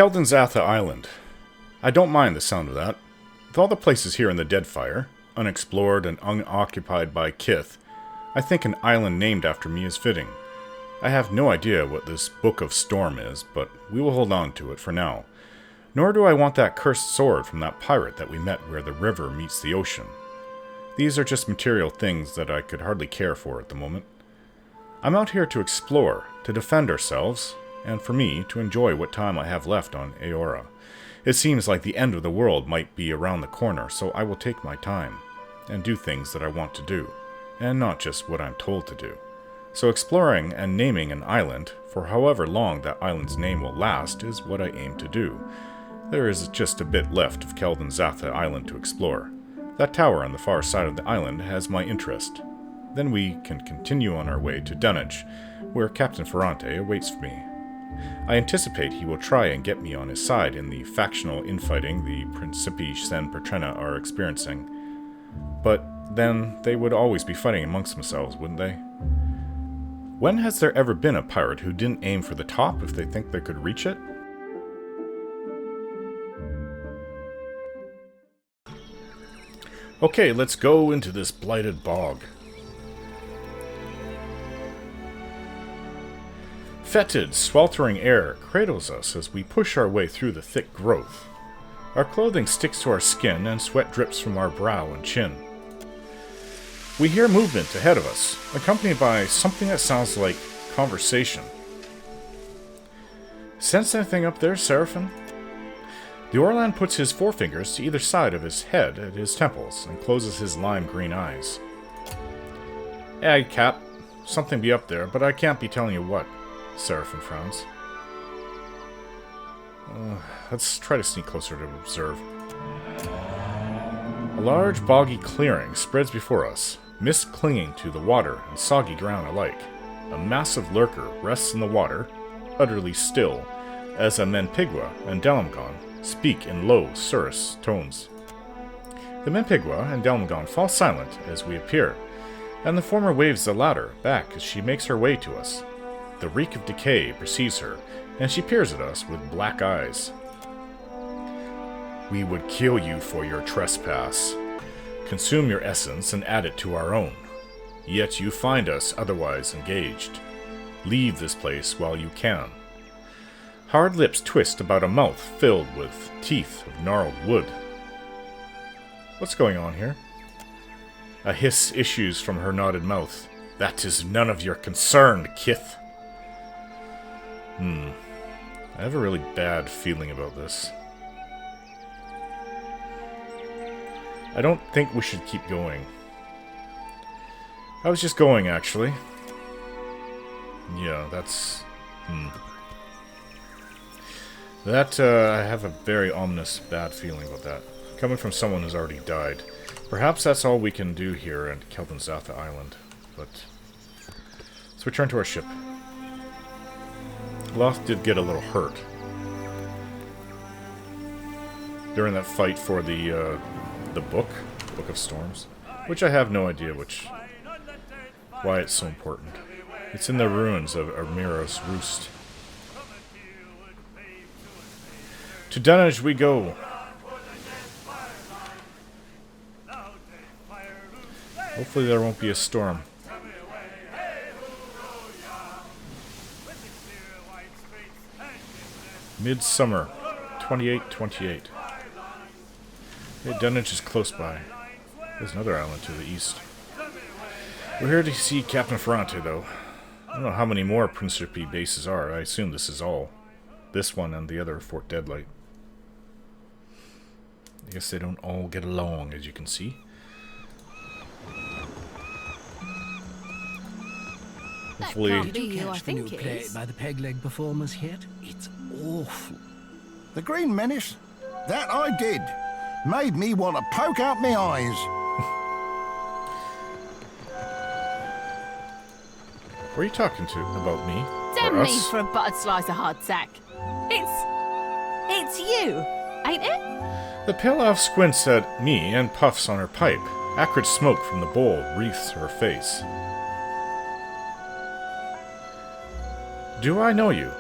Kelden Zatha Island. I don't mind the sound of that. With all the places here in the Deadfire, unexplored and unoccupied by Kith, I think an island named after me is fitting. I have no idea what this Book of Storm is, but we will hold on to it for now. Nor do I want that cursed sword from that pirate that we met where the river meets the ocean. These are just material things that I could hardly care for at the moment. I'm out here to explore, to defend ourselves, and for me, to enjoy what time I have left on Aora. It seems like the end of the world might be around the corner, so I will take my time, and do things that I want to do, and not just what I'm told to do. So exploring and naming an island, for however long that island's name will last, is what I aim to do. There is just a bit left of Kelden Zatha Island to explore. That tower on the far side of the island has my interest. Then we can continue on our way to Dunnage, where Captain Ferrante awaits me. I anticipate he will try and get me on his side in the factional infighting the Principi Sen Pertrena are experiencing. But then they would always be fighting amongst themselves, wouldn't they? When has there ever been a pirate who didn't aim for the top if they think they could reach it? Okay, let's go into this blighted bog. Fetid, sweltering air cradles us as we push our way through the thick growth. Our clothing sticks to our skin and sweat drips from our brow and chin. We hear movement ahead of us, accompanied by something that sounds like conversation. Sense anything up there, Seraphim? The Orlan puts his forefingers to either side of his head at his temples and closes his lime-green eyes. Hey, Cap. Something be up there, but I can't be telling you what. Seraphim frowns. Let's try to sneak closer to observe. A large boggy clearing spreads before us, mist clinging to the water and soggy ground alike. A massive lurker rests in the water, utterly still, as a Menpigwa and Delamgon speak in low, surus tones. The Menpigwa and Delamgon fall silent as we appear, and the former waves the latter back as she makes her way to us. The reek of decay precedes her, and she peers at us with black eyes. We would kill you for your trespass, consume your essence and add it to our own. Yet you find us otherwise engaged. Leave this place while you can. Hard lips twist about a mouth filled with teeth of gnarled wood. What's going on here? A hiss issues from her knotted mouth. That is none of your concern, Kith. I have a really bad feeling about this. I don't think we should keep going. I was just going, actually. Yeah, that's... That, I have a very ominous, bad feeling about that. Coming from someone who's already died. Perhaps that's all we can do here at Kelden Zatha Island. But... let's return to our ship. Loth did get a little hurt during that fight for the Book of Storms, which I have no idea why it's so important. It's in the ruins of Armiro's Roost. To Dunnage we go. Hopefully there won't be a storm. Midsummer, 2828. Hey, Dunnage is close by. There's another island to the east. We're here to see Captain Ferrante, though. I don't know how many more Principi bases are. I assume this is all. This one and the other Fort Deadlight. I guess they don't all get along, as you can see. Hopefully... Did you catch the new play by the peg leg performers yet? It's awful. The Green Menace? That I did. Made me want to poke out my eyes. Were you talking to about me? Damn me for a buttered slice of hard sack. It's you, ain't it? The pale elf squints at me and puffs on her pipe. Acrid smoke from the bowl wreaths her face. Do I know you?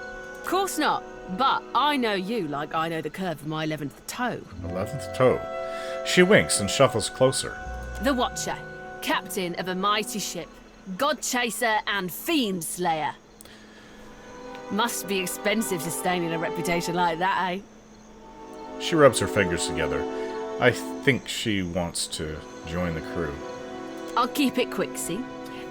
Course not. But I know you like I know the curve of my 11th toe. 11th toe. She winks and shuffles closer. The Watcher, captain of a mighty ship, god chaser and fiend slayer. Must be expensive sustaining a reputation like that, eh? She rubs her fingers together. I think she wants to join the crew. I'll keep it quick, see?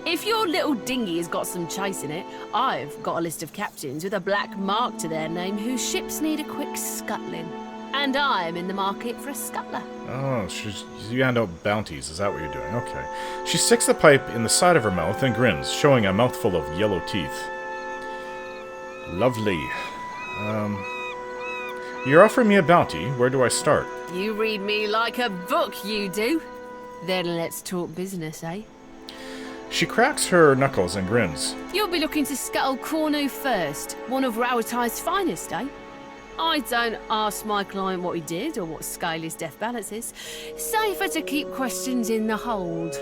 If your little dinghy has got some chase in it, I've got a list of captains with a black mark to their name whose ships need a quick scuttling. And I'm in the market for a scuttler. Oh, you hand out bounties. Is that what you're doing? Okay. She sticks the pipe in the side of her mouth and grins, showing a mouthful of yellow teeth. Lovely. You're offering me a bounty. Where do I start? You read me like a book, you do. Then let's talk business, eh? She cracks her knuckles and grins. You'll be looking to scuttle Cornu first, one of Rowatai's finest, eh? I don't ask my client what he did or what scale his death balance is. Safer to keep questions in the hold.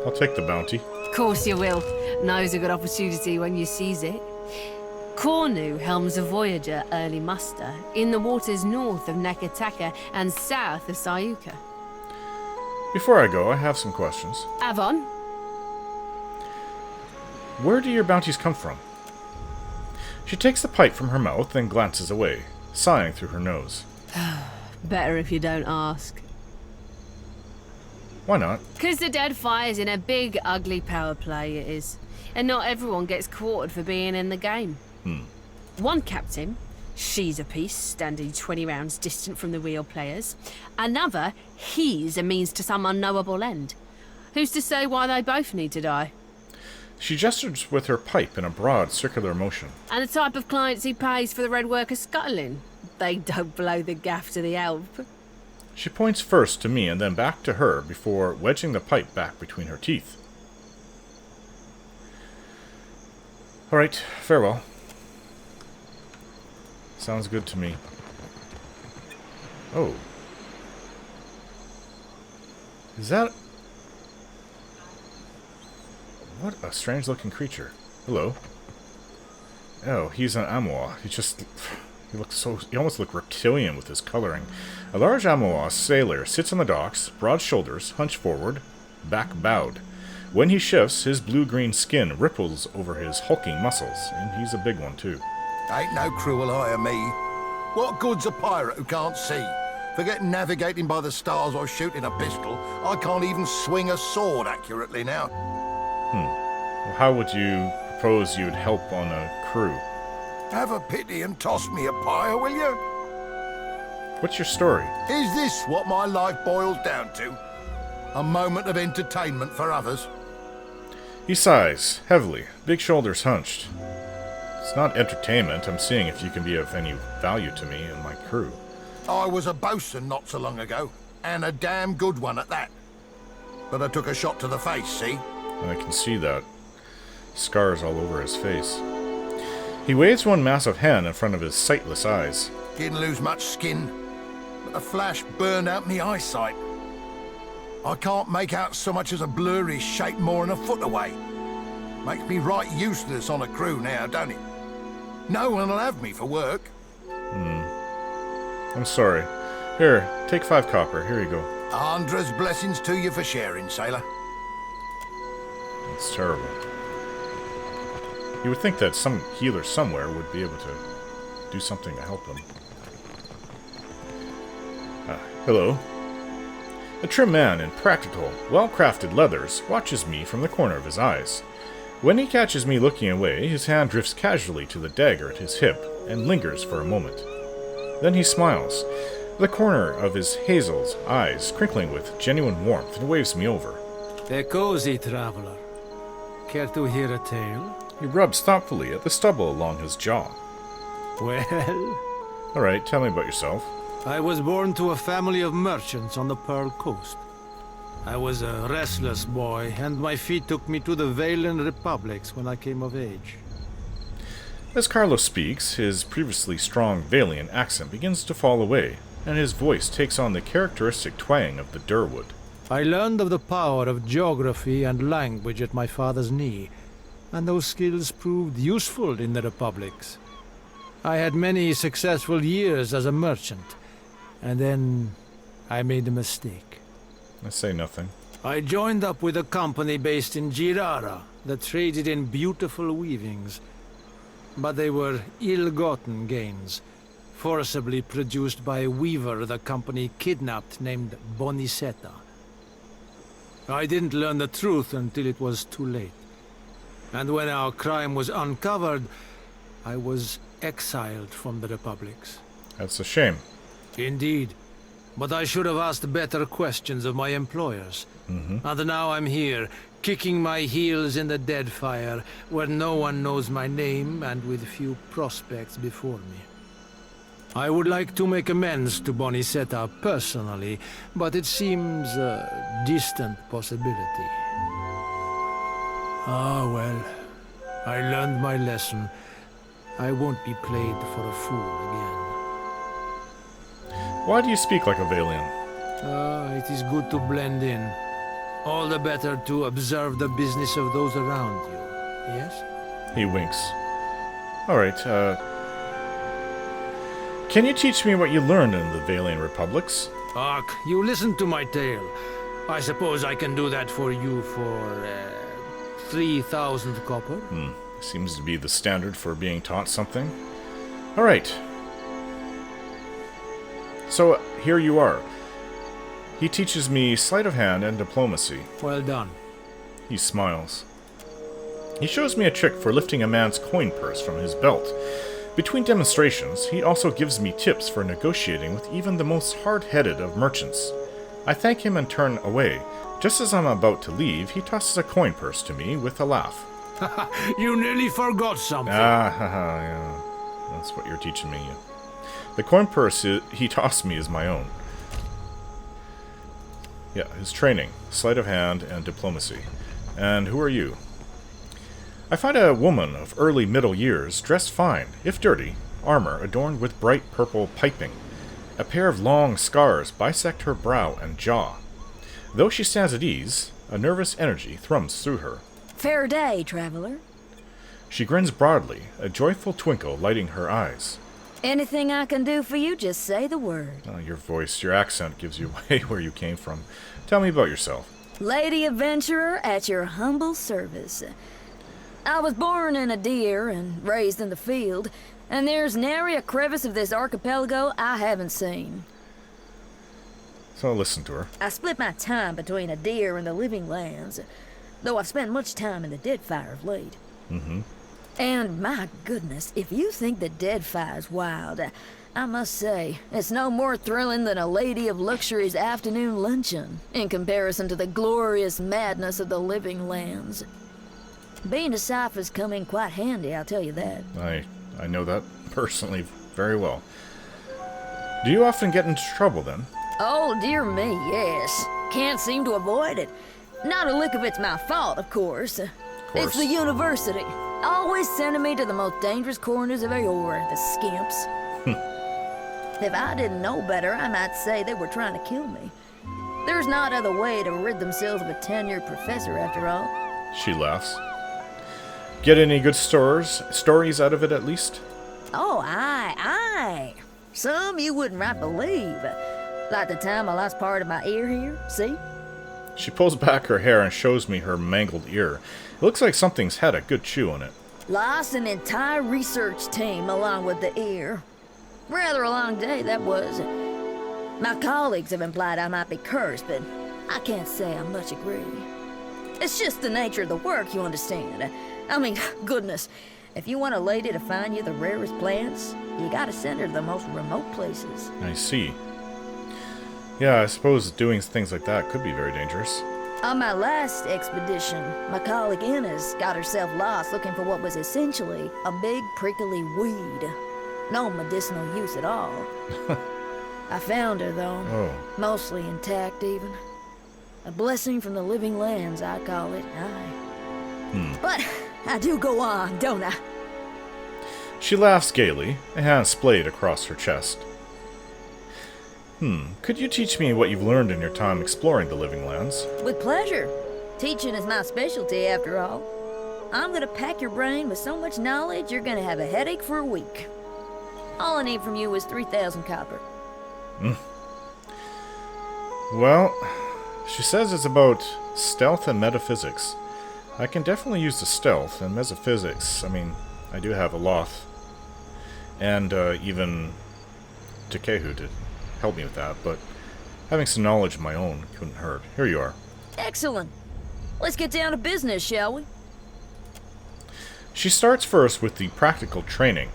I'll take the bounty. Of course you will. Knows a good opportunity when you seize it. Cornu helms a Voyager early muster in the waters north of Nakataka and south of Sayuka. Before I go, I have some questions. Avon? Where do your bounties come from? She takes the pipe from her mouth and glances away, sighing through her nose. Better if you don't ask. Why not? 'Cause the Deadfire's in a big, ugly power play, it is. And not everyone gets quartered for being in the game. One captain, she's a piece, standing 20 rounds distant from the real players. Another, he's a means to some unknowable end. Who's to say why they both need to die? She gestures with her pipe in a broad, circular motion. And the type of clients he pays for the red worker scuttling. They don't blow the gaff to the elf. She points first to me and then back to her before wedging the pipe back between her teeth. All right, farewell. Sounds good to me. Oh. Is that... What a strange-looking creature. Hello. Oh, he's an Amoa. He looks so... He almost looks reptilian with his coloring. A large Amoa sailor sits on the docks, broad shoulders, hunched forward, back bowed. When he shifts, his blue-green skin ripples over his hulking muscles, and he's a big one, too. Ain't no cruel eye of me. What good's a pirate who can't see? Forget navigating by the stars or shooting a pistol. I can't even swing a sword accurately now. Well, how would you propose you'd help on a crew? Have a pity and toss me a pyre, will you? What's your story? Is this what my life boils down to? A moment of entertainment for others? He sighs, heavily, big shoulders hunched. It's not entertainment. I'm seeing if you can be of any value to me and my crew. I was a bosun not so long ago, and a damn good one at that. But I took a shot to the face, see? I can see that. Scars all over his face. He waves one massive hand in front of his sightless eyes. Didn't lose much skin, but the flash burned out me eyesight. I can't make out so much as a blurry shape more than a foot away. Makes me right useless on a crew now, don't it? No one will have me for work. I'm sorry. Here, take 5 copper. Here you go. 100 blessings to you for sharing, sailor. It's terrible. You would think that some healer somewhere would be able to do something to help him. Hello. A trim man in practical, well-crafted leathers watches me from the corner of his eyes. When he catches me looking away, his hand drifts casually to the dagger at his hip and lingers for a moment. Then he smiles, the corner of his hazel's eyes crinkling with genuine warmth, and waves me over. They're cozy, traveler. Care to hear a tale? He rubs thoughtfully at the stubble along his jaw. Well, Alright, tell me about yourself. I was born to a family of merchants on the Pearl Coast. I was a restless boy, and my feet took me to the Valen Republics when I came of age. As Carlos speaks, his previously strong Valian accent begins to fall away, and his voice takes on the characteristic twang of the Durwood. I learned of the power of geography and language at my father's knee, and those skills proved useful in the Republics. I had many successful years as a merchant, and then I made a mistake. I say nothing. I joined up with a company based in Girara that traded in beautiful weavings. But they were ill-gotten gains, forcibly produced by a weaver the company kidnapped named Bonicetta. I didn't learn the truth until it was too late. And when our crime was uncovered, I was exiled from the Republics. That's a shame. Indeed. But I should have asked better questions of my employers. And now I'm here, kicking my heels in the Deadfire, where no one knows my name and with few prospects before me. I would like to make amends to Bonicetta personally, but it seems a distant possibility. Ah, well, I learned my lesson. I won't be played for a fool again. Why do you speak like a Valian? It is good to blend in. All the better to observe the business of those around you, yes? He winks. Alright, can you teach me what you learned in the Valian Republics? Ark, you listened to my tale. I suppose I can do that for you for, 3,000 copper? Seems to be the standard for being taught something. Alright. So, here you are. He teaches me sleight of hand and diplomacy. Well done. He smiles. He shows me a trick for lifting a man's coin purse from his belt. Between demonstrations, he also gives me tips for negotiating with even the most hard-headed of merchants. I thank him and turn away. Just as I'm about to leave, he tosses a coin purse to me with a laugh. You nearly forgot something. Yeah. That's what you're teaching me. The coin purse he tossed me is my own. Yeah, his training, sleight of hand, and diplomacy. And who are you? I find a woman of early middle years, dressed fine, if dirty, armor adorned with bright purple piping. A pair of long scars bisect her brow and jaw. Though she stands at ease, a nervous energy thrums through her. Fair day, traveler. She grins broadly, a joyful twinkle lighting her eyes. Anything I can do for you, just say the word. Your voice, your accent gives you away where you came from. Tell me about yourself. Lady adventurer at your humble service. I was born in a deer and raised in the field, and there's nary a crevice of this archipelago I haven't seen. So listen to her. I split my time between a deer and the living lands, though I've spent much time in the Deadfire of late. And my goodness, if you think the Deadfire's wild, I must say, it's no more thrilling than a Lady of Luxury's afternoon luncheon, in comparison to the glorious madness of the living lands. Being a cipher's come in quite handy, I'll tell you that. I know that personally very well. Do you often get into trouble then? Oh, dear me, yes. Can't seem to avoid it. Not a lick of it's my fault, of course. It's the university. Always sending me to the most dangerous corners of Aor, the skimps. If I didn't know better, I might say they were trying to kill me. There's not other way to rid themselves of a tenured professor, after all. She laughs. Get any good stories out of it at least? Oh, aye. Some you wouldn't right believe. Like the time I lost part of my ear here, see? She pulls back her hair and shows me her mangled ear. It looks like something's had a good chew on it. Lost an entire research team along with the ear. Rather a long day, that was. My colleagues have implied I might be cursed, but I can't say I much agree. It's just the nature of the work, you understand. I mean, goodness, if you want a lady to find you the rarest plants, you gotta send her to the most remote places. I see. Yeah, I suppose doing things like that could be very dangerous. On my last expedition, my colleague Inez got herself lost looking for what was essentially a big prickly weed. No medicinal use at all. I found her, though. Oh. Mostly intact, even. A blessing from the living lands, I call it, aye. But I do go on, don't I? She laughs gaily, a hand splayed across her chest. Could you teach me what you've learned in your time exploring the living lands? With pleasure. Teaching is my specialty, after all. I'm gonna pack your brain with so much knowledge, you're gonna have a headache for a week. All I need from you is 3,000 copper. Well, she says it's about stealth and metaphysics. I can definitely use the stealth and metaphysics. I mean, I do have a Loth. And even Giacolo to help me with that, but having some knowledge of my own couldn't hurt. Here you are. Excellent. Let's get down to business, shall we? She starts first with the practical training.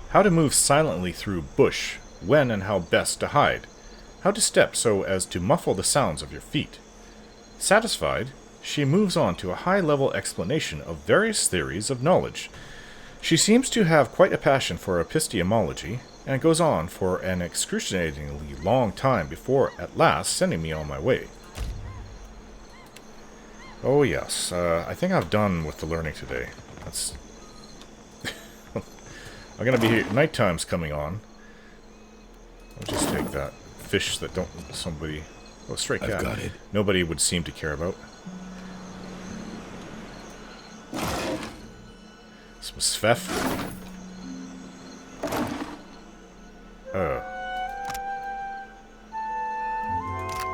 How to move silently through bush, when and how best to hide. How to step so as to muffle the sounds of your feet. Satisfied, she moves on to a high-level explanation of various theories of knowledge. She seems to have quite a passion for epistemology, and goes on for an excruciatingly long time before at last sending me on my way. Oh yes, I think I've done with the learning today. That's... I'm gonna be here. Nighttime's coming on. I'll just take that fish that don't somebody... Oh, stray cat. I've got it. Nobody would seem to care about. Some Svef.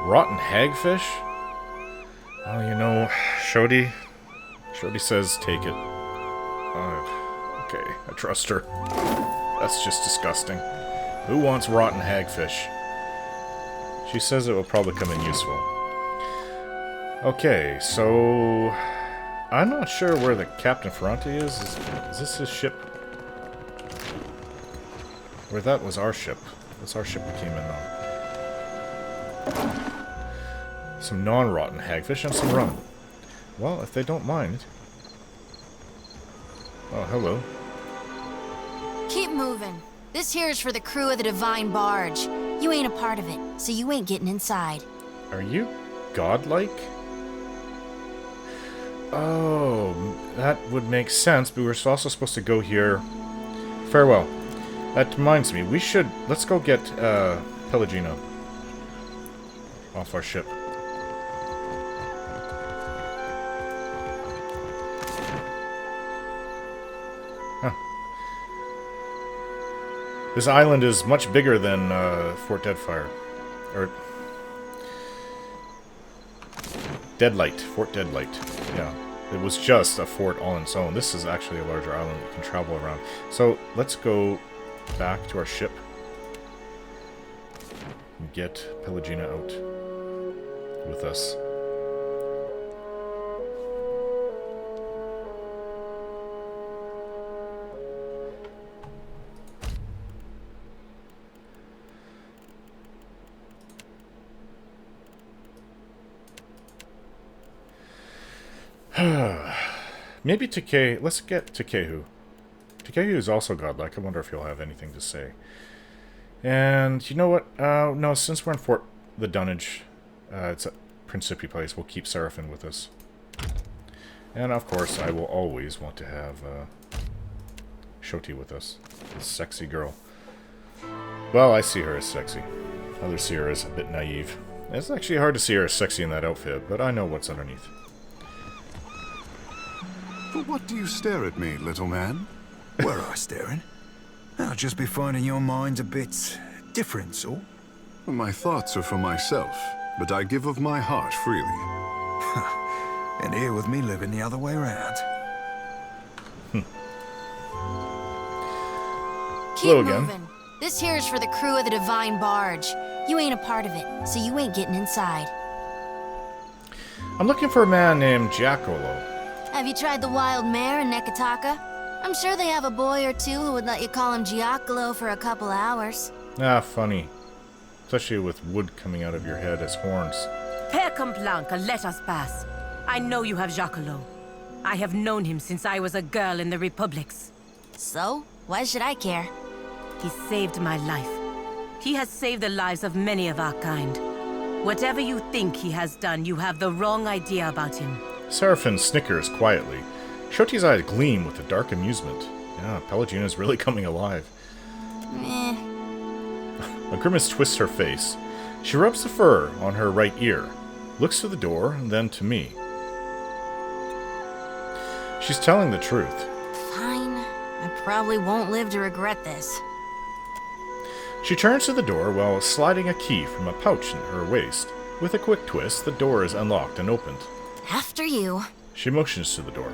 Rotten hagfish? Oh, you know, Shodi says take it. Okay, I trust her. That's just disgusting. Who wants rotten hagfish? She says it will probably come in useful. Okay, so... I'm not sure where the Captain Ferrante is. Is this his ship? Or that was our ship. That's our ship we came in on. Some non-rotten hagfish and some rum. Well, if they don't mind. Oh, hello. Keep moving. This here is for the crew of the Divine Barge. You ain't a part of it, so you ain't getting inside. Are you godlike? Oh, that would make sense, but we're also supposed to go here. Farewell. That reminds me, let's go get Pelagina off our ship. Huh. This island is much bigger than Fort Deadfire. Or... Deadlight. Fort Deadlight. Yeah. It was just a fort all on its own. This is actually a larger island you can travel around. So, let's go back to our ship and get Pelagina out with us. Maybe Takei. Let's get Takei. Takei is also godlike. I wonder if he'll have anything to say. And you know what? No, since we're in Fort the Dunnage, it's a Principi place, we'll keep Seraphine with us. And of course, I will always want to have Shoti with us. This sexy girl. Well, I see her as sexy. Others see her as a bit naive. It's actually hard to see her as sexy in that outfit, but I know what's underneath. For what do you stare at me, little man? Were I staring? I'll just be finding your mind a bit different, so. My thoughts are for myself, but I give of my heart freely. And here with me living the other way around. Keep moving. This here is for the crew of the Divine Barge. You ain't a part of it, so you ain't getting inside. I'm looking for a man named Giacolo. Have you tried the wild mare in Nekataka? I'm sure they have a boy or two who would let you call him Giacolo for a couple hours. Ah, funny. Especially with wood coming out of your head as horns. Père Complanca, let us pass. I know you have Giacolo. I have known him since I was a girl in the Republics. So? Why should I care? He saved my life. He has saved the lives of many of our kind. Whatever you think he has done, you have the wrong idea about him. Seraphine snickers quietly. Shoti's eyes gleam with a dark amusement. Yeah, Pelagina's really coming alive. Eh. A grimace twists her face. She rubs the fur on her right ear, looks to the door, and then to me. She's telling the truth. Fine. I probably won't live to regret this. She turns to the door while sliding a key from a pouch in her waist. With a quick twist, the door is unlocked and opened. After you. She motions to the door.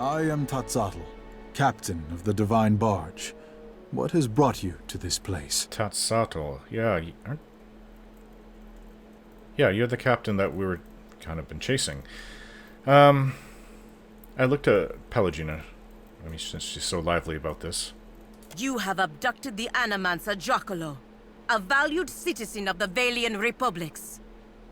I am Tatzatl, captain of the Divine Barge. What has brought you to this place? Tatzatl, yeah, you're the captain that we were kind of been chasing. I looked at Pelagina. I mean, since she's so lively about this. You have abducted the Animancer Giacolo, a valued citizen of the Valian Republics.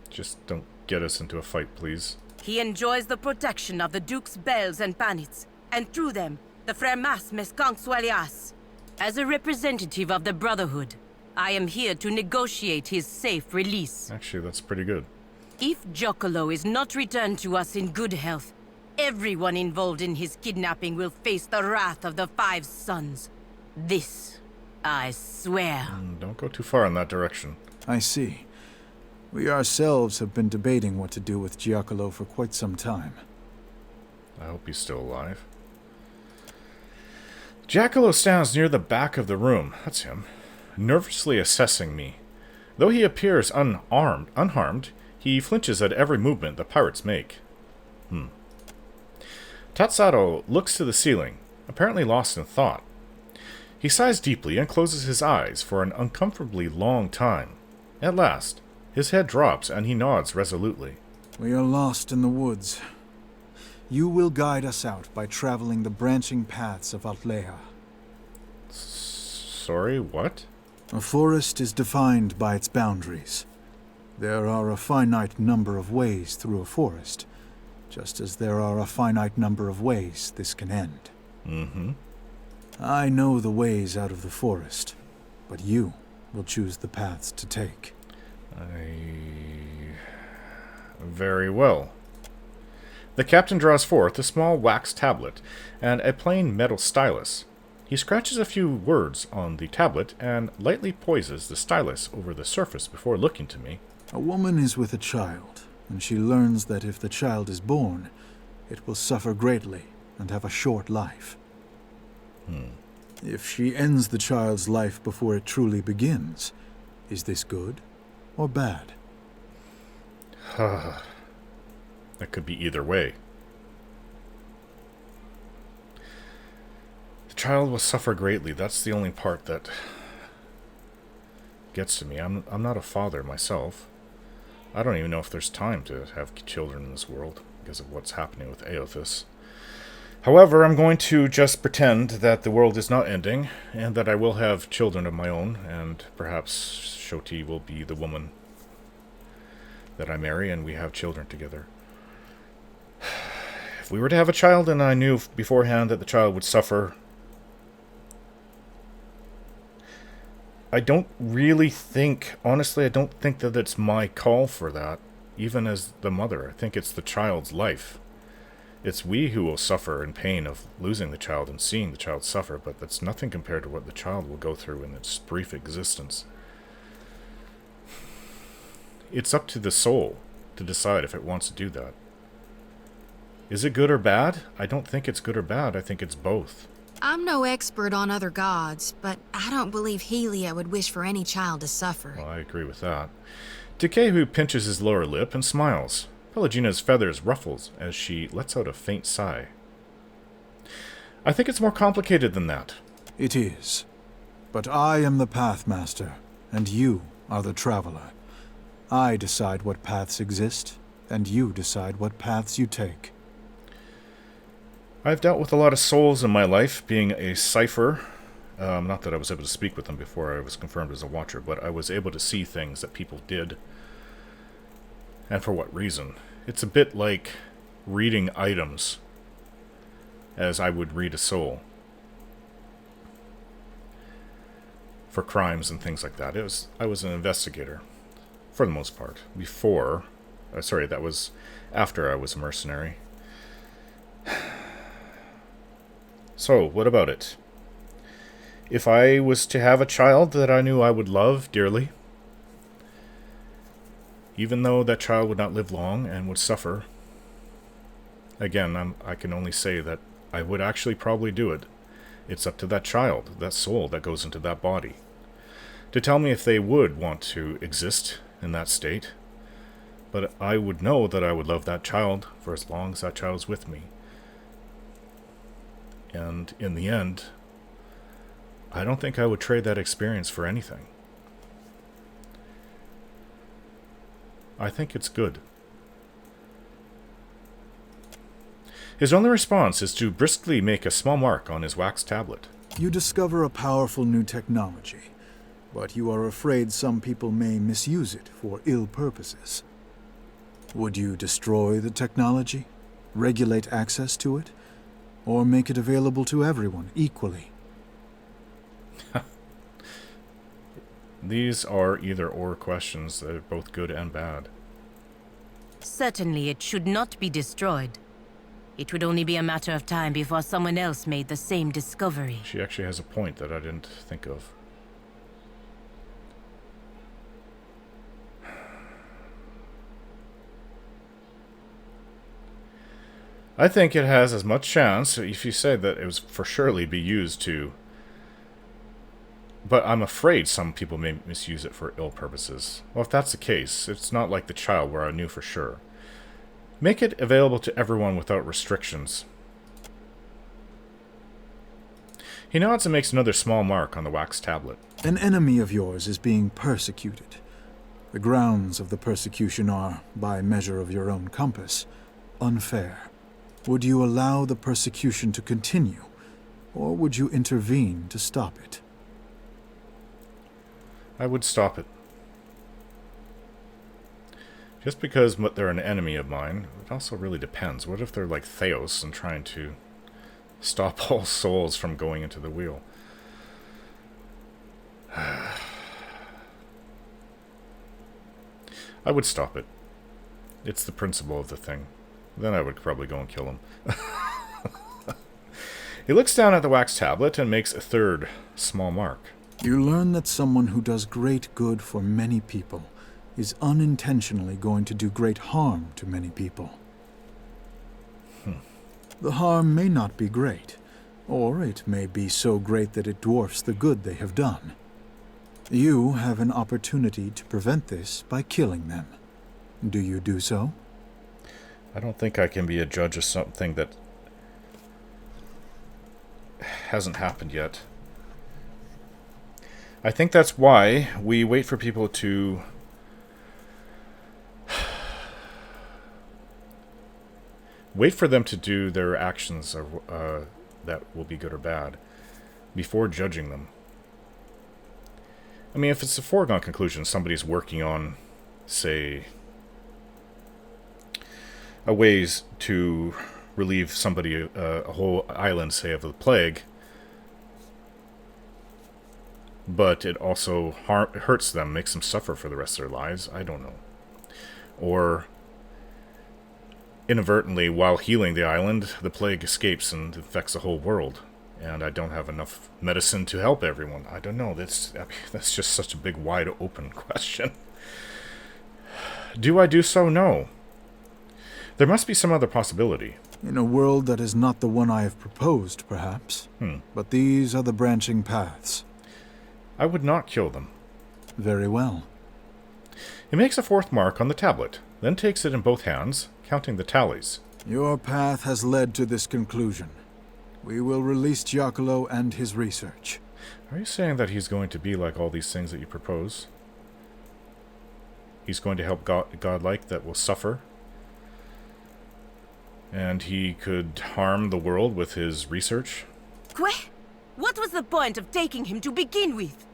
Just don't get us into a fight, please. He enjoys the protection of the Duke's bells and panits, and through them, the Fremas Mesconsuelias. As a representative of the Brotherhood, I am here to negotiate his safe release. Actually, that's pretty good. If Giacolo is not returned to us in good health, everyone involved in his kidnapping will face the wrath of the Five Sons. This, I swear. Don't go too far in that direction. I see. We ourselves have been debating what to do with Giacolo for quite some time. I hope he's still alive. Giacolo stands near the back of the room, that's him, nervously assessing me. Though he appears unharmed, he flinches at every movement the pirates make. Tatsado looks to the ceiling, apparently lost in thought. He sighs deeply and closes his eyes for an uncomfortably long time. At last, his head drops and he nods resolutely. We are lost in the woods. You will guide us out by traveling the branching paths of Altleja. Sorry, what? A forest is defined by its boundaries. There are a finite number of ways through a forest, just as there are a finite number of ways this can end. I know the ways out of the forest, but you will choose the paths to take. Very well. The captain draws forth a small wax tablet and a plain metal stylus. He scratches a few words on the tablet and lightly poises the stylus over the surface before looking to me. A woman is with a child, and she learns that if the child is born, it will suffer greatly and have a short life. If she ends the child's life before it truly begins, is this good or bad? That could be either way. The child will suffer greatly. That's the only part that gets to me. I'm not a father myself. I don't even know if there's time to have children in this world because of what's happening with Aothis. However, I'm going to just pretend that the world is not ending and that I will have children of my own, and perhaps Shoti will be the woman that I marry and we have children together. If we were to have a child and I knew beforehand that the child would suffer, I don't really think, honestly, I don't think that it's my call for that, even as the mother. I think it's the child's life. It's we who will suffer in pain of losing the child and seeing the child suffer, but that's nothing compared to what the child will go through in its brief existence. It's up to the soul to decide if it wants to do that. Is it good or bad? I don't think it's good or bad. I think it's both. I'm no expert on other gods, but I don't believe Helia would wish for any child to suffer. Well, I agree with that. Tekehu pinches his lower lip and smiles. Pelagina's feathers ruffles as she lets out a faint sigh. I think it's more complicated than that. It is. But I am the Pathmaster, and you are the Traveler. I decide what paths exist, and you decide what paths you take. I've dealt with a lot of souls in my life, being a cipher. Not that I was able to speak with them before I was confirmed as a watcher, but I was able to see things that people did. And for what reason? It's a bit like reading items, as I would read a soul. For crimes and things like that. I was an investigator, for the most part. That was after I was a mercenary. So, what about it? If I was to have a child that I knew I would love dearly, even though that child would not live long and would suffer, Again, I can only say that I would actually probably do it. It's up to that child, that soul that goes into that body, to tell me if they would want to exist in that state. But I would know that I would love that child for as long as that child's with me. And in the end, I don't think I would trade that experience for anything. I think it's good. His only response is to briskly make a small mark on his wax tablet. You discover a powerful new technology, but you are afraid some people may misuse it for ill purposes. Would you destroy the technology, regulate access to it, or make it available to everyone equally? These are either-or questions that are both good and bad. Certainly it should not be destroyed. It would only be a matter of time before someone else made the same discovery. She actually has a point that I didn't think of. I think it has as much chance if you say that it was for surely be used to... But I'm afraid some people may misuse it for ill purposes. Well, if that's the case, it's not like the child where I knew for sure. Make it available to everyone without restrictions. He nods and makes another small mark on the wax tablet. An enemy of yours is being persecuted. The grounds of the persecution are, by measure of your own compass, unfair. Would you allow the persecution to continue, or would you intervene to stop it? I would stop it. Just because they're an enemy of mine, it also really depends. What if they're like Theos and trying to stop all souls from going into the wheel? I would stop it. It's the principle of the thing. Then I would probably go and kill him. He looks down at the wax tablet and makes a third small mark. You learn that someone who does great good for many people is unintentionally going to do great harm to many people. The harm may not be great, or it may be so great that it dwarfs the good they have done. You have an opportunity to prevent this by killing them. Do you do so? I don't think I can be a judge of something that hasn't happened yet. I think that's why we wait for people to wait for them to do their actions that will be good or bad before judging them. I mean, if it's a foregone conclusion, somebody's working on, say, a ways to relieve somebody, a whole island, say, of the plague, but it also hurts them, makes them suffer for the rest of their lives, I don't know. Or inadvertently, while healing the island, the plague escapes and infects the whole world, and I don't have enough medicine to help everyone. I don't know. That's just such a big, wide open question. Do I do so? No. There must be some other possibility. In a world that is not the one I have proposed, perhaps. But these are the branching paths. I would not kill them. Very well. He makes a fourth mark on the tablet, then takes it in both hands, counting the tallies. Your path has led to this conclusion. We will release Giacolo and his research. Are you saying that he's going to be like all these things that you propose? He's going to help godlike that will suffer? And he could harm the world with his research? What was the point of taking him to begin with?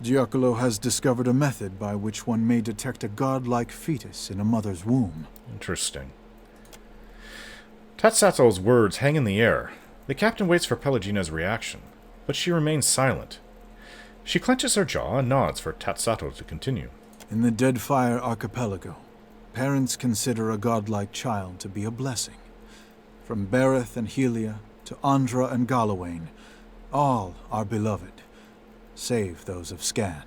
Giacolo has discovered a method by which one may detect a godlike fetus in a mother's womb. Interesting. Tatsato's words hang in the air. The captain waits for Pelagina's reaction, but she remains silent. She clenches her jaw and nods for Tatsato to continue. In the Deadfire Archipelago, parents consider a godlike child to be a blessing. From Bereth and Helia to Andra and Galawain, all are beloved, save those of Scan.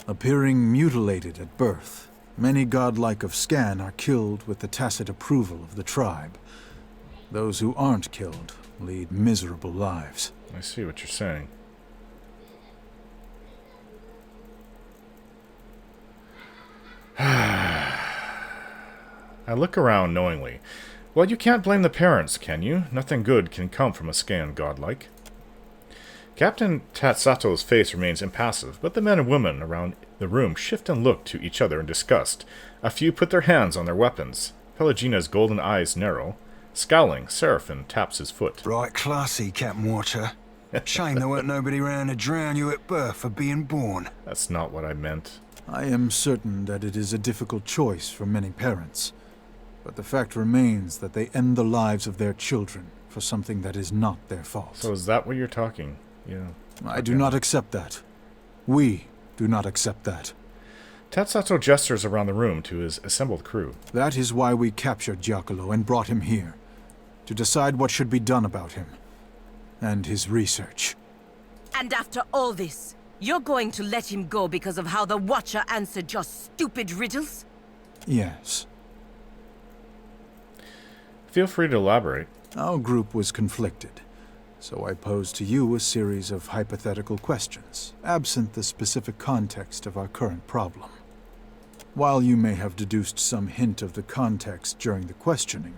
Appearing mutilated at birth, Many godlike of Scan are killed with the tacit approval of the tribe. Those who aren't killed lead miserable lives. I see what you're saying. I look around knowingly. Well, you can't blame the parents, can you? Nothing good can come from a Scan godlike. Captain Tatsato's face remains impassive, but the men and women around the room shift and look to each other in disgust. A few put their hands on their weapons. Pelagina's golden eyes narrow. Scowling, Seraphim taps his foot. Right classy, Captain Watcher. Shame there weren't nobody round to drown you at birth for being born. That's not what I meant. I am certain that it is a difficult choice for many parents, but the fact remains that they end the lives of their children for something that is not their fault. So is that what you're talking? Yeah. I do not accept that. We do not accept that. Tatsato gestures around the room to his assembled crew. That is why we captured Giacolo and brought him here, to decide what should be done about him, and his research. And after all this, you're going to let him go because of how the Watcher answered your stupid riddles? Yes. Feel free to elaborate. Our group was conflicted, so I posed to you a series of hypothetical questions, absent the specific context of our current problem. While you may have deduced some hint of the context during the questioning,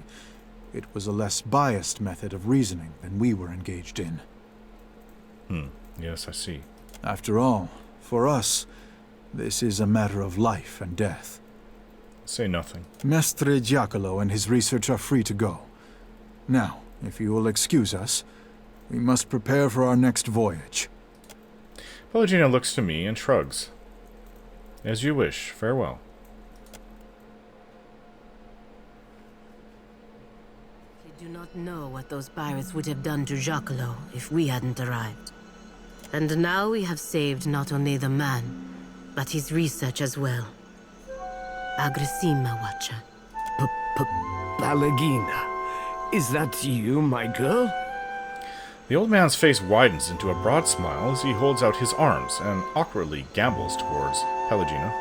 it was a less biased method of reasoning than we were engaged in. Yes, I see. After all, for us, this is a matter of life and death. Say nothing. Mestre Giacolo and his research are free to go. Now, if you will excuse us, we must prepare for our next voyage. Pelagina looks to me and shrugs. As you wish. Farewell. You do not know what those pirates would have done to Giacolo if we hadn't arrived. And now we have saved not only the man, but his research as well. Agressima, Watcher. Pelagina, is that you, my girl? The old man's face widens into a broad smile as he holds out his arms and awkwardly gambols towards Pelagina.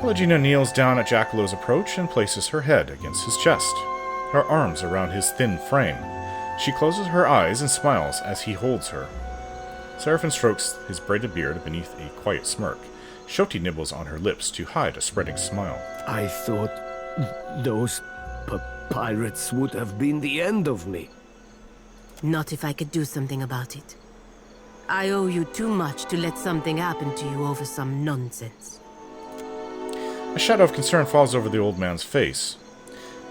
Pelagina kneels down at Giacolo's approach and places her head against his chest, her arms around his thin frame. She closes her eyes and smiles as he holds her. Seraphim strokes his braided beard beneath a quiet smirk. Shoti nibbles on her lips to hide a spreading smile. I thought those pirates would have been the end of me. Not if I could do something about it. I owe you too much to let something happen to you over some nonsense. A shadow of concern falls over the old man's face.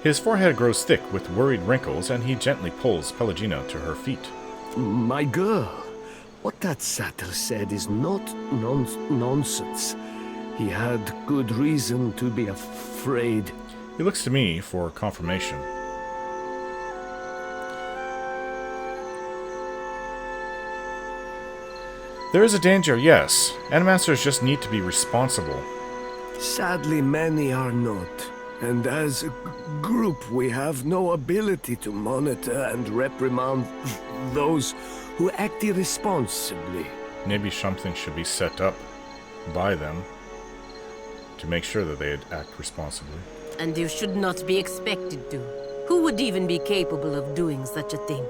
His forehead grows thick with worried wrinkles, and he gently pulls Pelagina to her feet. My girl, what that satyr said is not nonsense. He had good reason to be afraid. He looks to me for confirmation. There is a danger, yes. Animasters just need to be responsible. Sadly, many are not. And as a group, we have no ability to monitor and reprimand those who act irresponsibly. Maybe something should be set up by them to make sure that they act responsibly. And you should not be expected to. Who would even be capable of doing such a thing?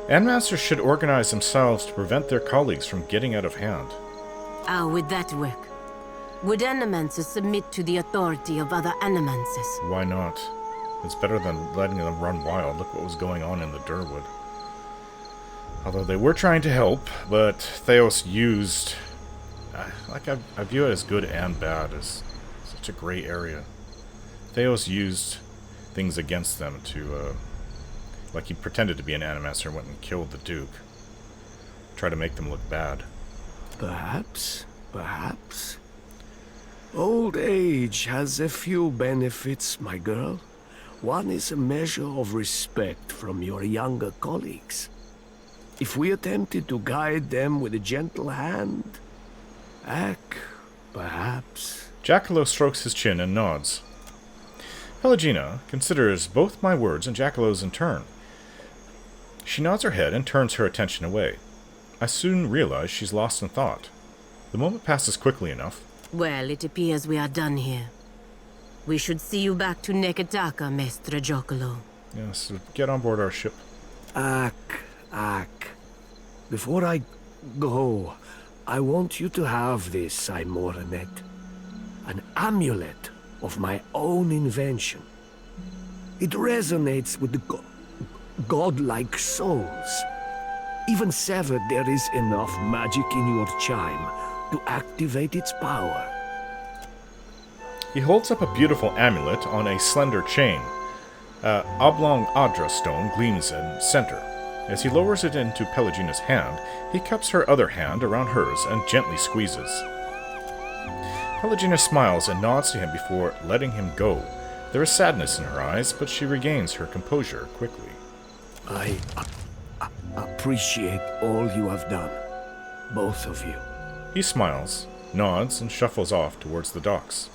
Animasters should organize themselves to prevent their colleagues from getting out of hand. How would that work? Would animancers submit to the authority of other animancers? Why not? It's better than letting them run wild. Look what was going on in the Durwood. Although they were trying to help, but Theos used... I view it as good and bad, as such a gray area. Theos used things against them to, like he pretended to be an animaster and went and killed the Duke. Try to make them look bad. Perhaps. Old age has a few benefits, my girl. One is a measure of respect from your younger colleagues. If we attempted to guide them with a gentle hand, perhaps. Giacolo strokes his chin and nods. Pelagina considers both my words and Giacolo's in turn. She nods her head and turns her attention away. I soon realize she's lost in thought. The moment passes quickly enough. Well, it appears we are done here. We should see you back to Neketaka, Mestre Giacolo. Yes, get on board our ship. Ak. Before I go, I want you to have this, Aimoranet. An amulet of my own invention. It resonates with the godlike souls. Even severed, there is enough magic in your chime to activate its power. He holds up a beautiful amulet on a slender chain. Oblong Adra stone gleams in center. As he lowers it into Pelagina's hand, he cups her other hand around hers and gently squeezes. Pelagina smiles and nods to him before letting him go. There is sadness in her eyes, but she regains her composure quickly. I appreciate all you have done, both of you. He smiles, nods, and shuffles off towards the docks.